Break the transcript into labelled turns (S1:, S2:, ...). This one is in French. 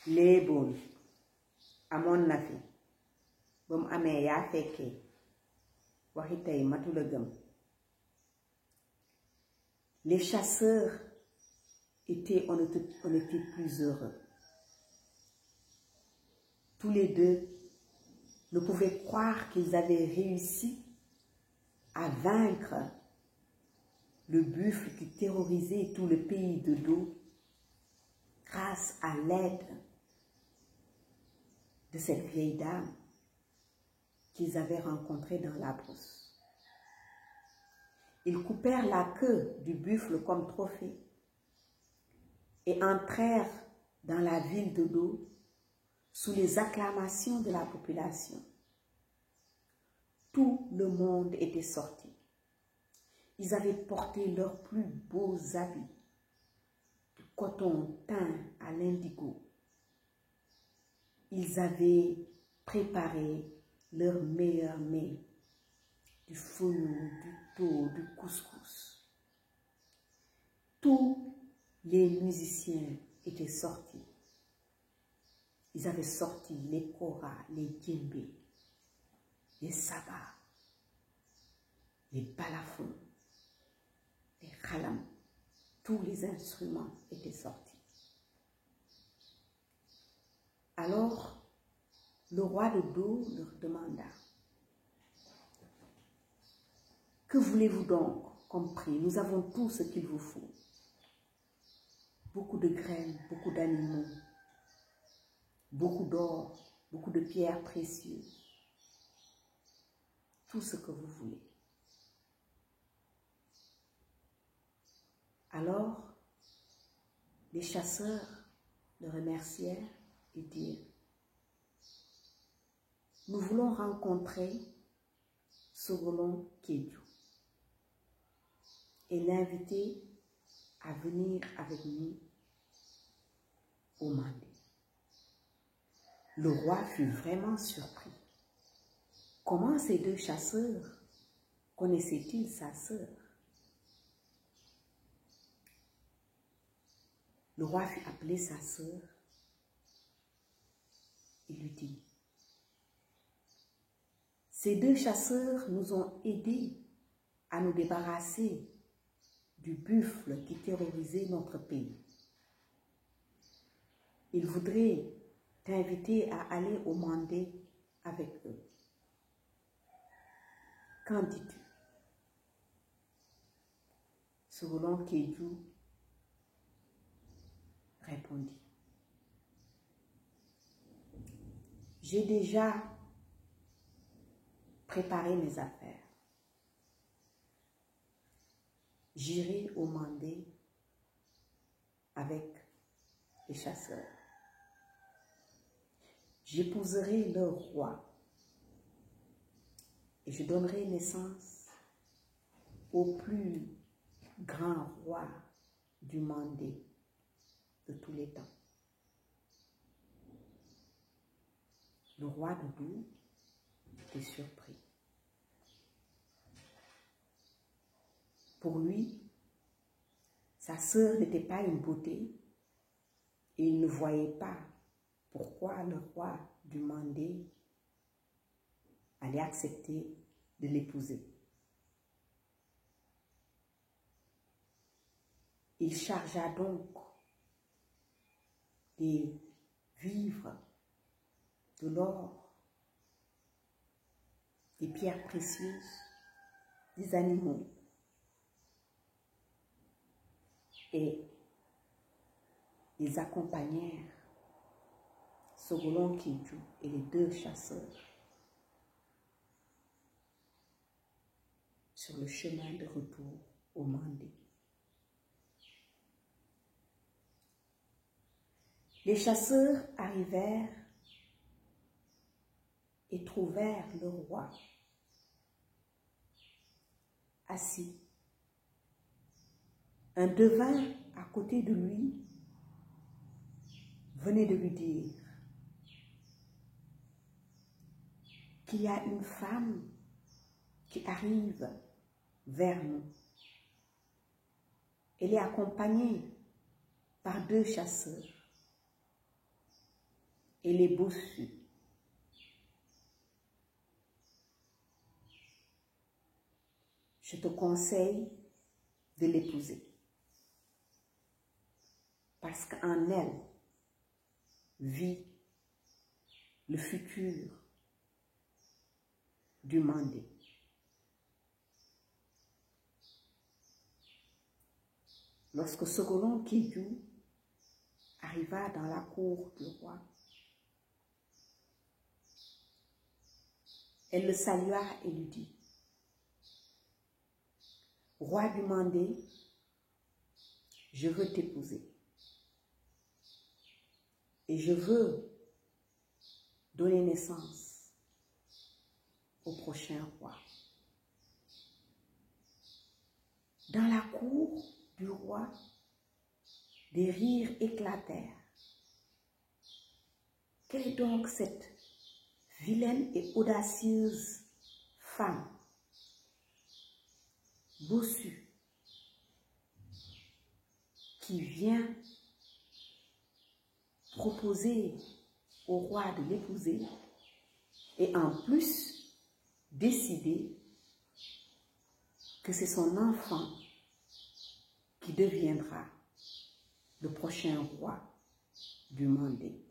S1: léeboon amoon na fi ba mu amee yaa fekkee waxi tey matula gëm. Les chasseurs on était plus heureux. Tous les deux ne pouvaient croire qu'ils avaient réussi à vaincre le buffle qui terrorisait tout le pays de Do grâce à l'aide de cette vieille dame qu'ils avaient rencontrée dans la brousse. Ils coupèrent la queue du buffle comme trophée et entrèrent dans la ville de Do sous les acclamations de la population. Tout le monde était sorti. Ils avaient porté leurs plus beaux habits, du coton teint à l'indigo. Ils avaient préparé leurs meilleurs mets, du fouillou, du tau, du couscous. Tous les musiciens étaient sortis. Ils avaient sorti les koras, les djembés, les sabats, les balafons, les khalams. Tous les instruments étaient sortis. Alors, le roi de Do leur demanda: « Que voulez-vous donc comme prix? Nous avons tout ce qu'il vous faut. Beaucoup de graines, beaucoup d'animaux, beaucoup d'or, beaucoup de pierres précieuses. Tout ce que vous voulez. » Alors, les chasseurs le remercièrent et dirent: « Nous voulons rencontrer Sogolon Kédiou et l'inviter à venir avec nous au Mandé. » Le roi fut vraiment surpris. Comment ces deux chasseurs connaissaient-ils sa sœur? Le roi fit appeler sa sœur et lui dit: « Ces deux chasseurs nous ont aidés à nous débarrasser du buffle qui terrorisait notre pays. Ils voudraient t'inviter à aller au Mandé avec eux. Qu'en dis-tu? » Sogolon Kédiou répondit: « J'ai déjà préparé mes affaires. J'irai au Mandé avec les chasseurs. J'épouserai leur roi et je donnerai naissance au plus grand roi du Mandé de tous les temps. » Le roi de Do était surpris. Pour lui, sa sœur n'était pas une beauté et il ne voyait pas pourquoi le roi du Mandé allait accepter de l'épouser. Il chargea donc des vivres, de l'or, des pierres précieuses, des animaux, et ils accompagnèrent Sogolon Kédiou et les deux chasseurs sur le chemin de retour au Mandé. Les chasseurs arrivèrent et trouvèrent le roi assis. Un devin à côté de lui venait de lui dire qu'il y a une femme qui arrive vers nous. Elle est accompagnée par deux chasseurs. et les bossus. Je te conseille de l'épouser. Parce qu'en elle vit le futur du Mandé. Lorsque Sogolon Kédiou arriva dans la cour du roi, elle le salua et lui dit: Roi du Mandé, je veux t'épouser. Et je veux donner naissance au prochain roi. Dans la cour du roi, des rires éclatèrent. Quelle est donc cette vilaine et audacieuse femme, bossue, qui vient proposer au roi de l'épouser et en plus décider que c'est son enfant qui deviendra le prochain roi du Mandé.